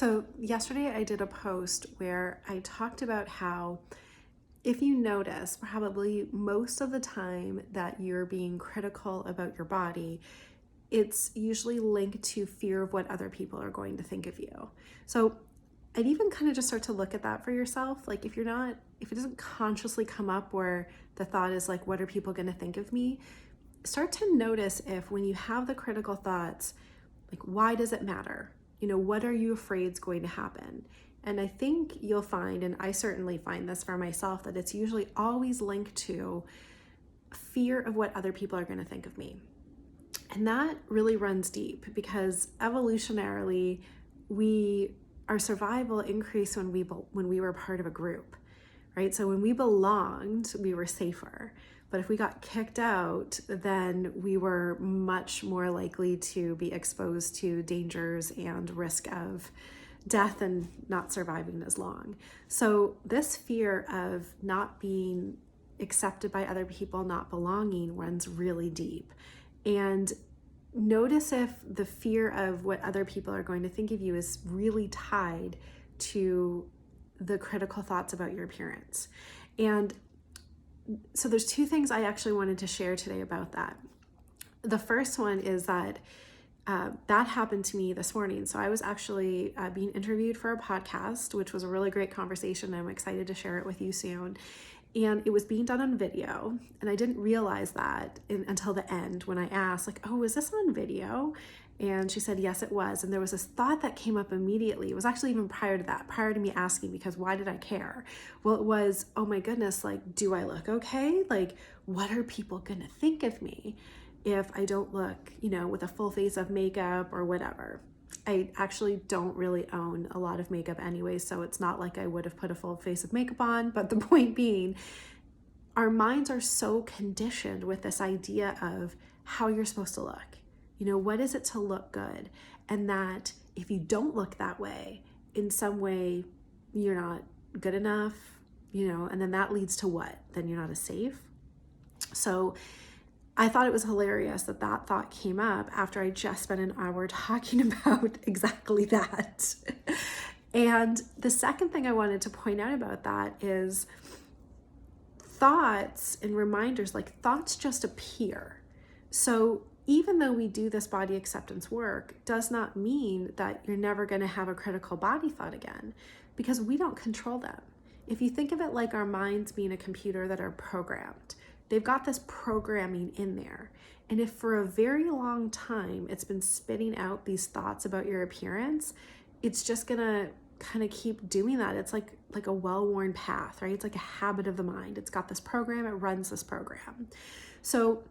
So yesterday I did a post where I talked about how if you notice, probably most of the time that you're being critical about your body, it's usually linked to fear of what other people are going to think of you. So I'd even kind of just start to look at that for yourself. Like if it doesn't consciously come up where the thought is like, what are people going to think of me? Start to notice if when you have the critical thoughts, like, why does it matter? What are you afraid is going to happen? And I think you'll find, and I certainly find this for myself, that it's usually always linked to fear of what other people are going to think of me. And that really runs deep because evolutionarily, our survival increased when we were part of a group, right? So when we belonged, we were safer. But if we got kicked out, then we were much more likely to be exposed to dangers and risk of death and not surviving as long. So this fear of not being accepted by other people, not belonging, runs really deep. And notice if the fear of what other people are going to think of you is really tied to the critical thoughts about your appearance. And so there's two things I actually wanted to share today about that. The first one is that that happened to me this morning. So I was actually being interviewed for a podcast, which was a really great conversation. I'm excited to share it with you soon. And it was being done on video. And I didn't realize that until the end when I asked, like, oh, is this on video? And she said, yes, it was. And there was this thought that came up immediately. It was actually even prior to that, prior to me asking, because why did I care? Well, it was, oh my goodness, like, do I look okay? Like, what are people gonna think of me if I don't look, with a full face of makeup or whatever? I actually don't really own a lot of makeup anyway, so it's not like I would have put a full face of makeup on. But the point being, our minds are so conditioned with this idea of how you're supposed to look. What is it to look good? And that if you don't look that way, in some way, you're not good enough, and then that leads to what? Then you're not as safe. So I thought it was hilarious that thought came up after I just spent an hour talking about exactly that. And the second thing I wanted to point out about that is thoughts and reminders, like thoughts just appear. So even though we do this body acceptance work, does not mean that you're never going to have a critical body thought again, because we don't control them. If you think of it like our minds being a computer that are programmed, they've got this programming in there. And if for a very long time it's been spitting out these thoughts about your appearance, it's just gonna kind of keep doing that. It's like a well-worn path, right? It's like a habit of the mind. It's got this program, it runs this program. So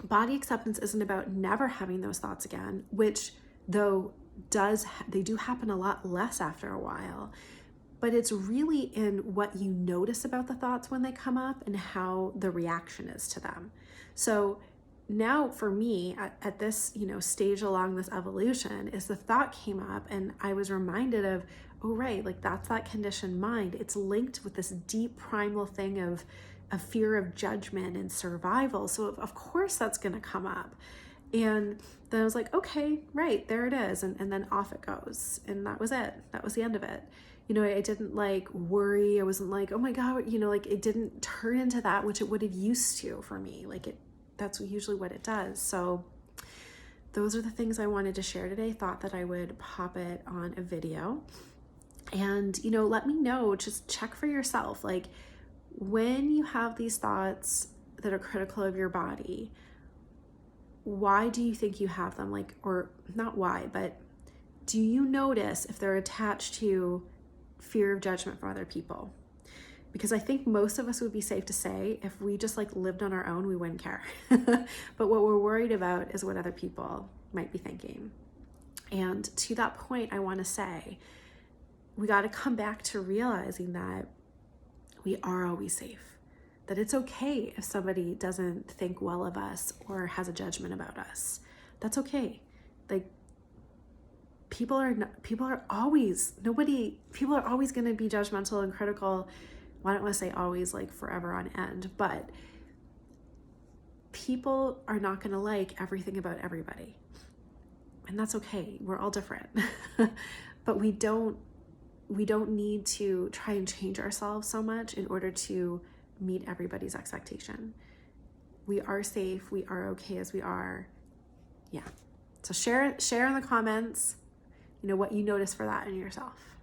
body acceptance isn't about never having those thoughts again, which though they do happen a lot less after a while. But it's really in what you notice about the thoughts when they come up and how the reaction is to them. So now for me at this, stage along this evolution, is the thought came up and I was reminded of, oh, right, like that's that conditioned mind. It's linked with this deep primal thing of a fear of judgment and survival. So of course that's going to come up. And then I was like, okay, right, there it is. And then off it goes. And that was it. That was the end of it. I didn't worry. I wasn't like, oh my God, it didn't turn into that, which it would have used to for me. That's usually what it does. So those are the things I wanted to share today. Thought that I would pop it on a video. And, let me know, just check for yourself. Like when you have these thoughts that are critical of your body, why do you think you have them? Or not why, but do you notice if they're attached to fear of judgment from other people? Because I think most of us would be safe to say if we just lived on our own, we wouldn't care. But what we're worried about is what other people might be thinking. And to that point, I want to say, we got to come back to realizing that we are always safe, that it's okay if somebody doesn't think well of us or has a judgment about us. That's okay. People are always going to be judgmental and critical. Well, I don't want to say always, forever on end, but people are not going to like everything about everybody. And that's okay. We're all different. But we don't need to try and change ourselves so much in order to meet everybody's expectation. We are safe. We are okay as we are. Yeah. So share in the comments, what you notice for that in yourself.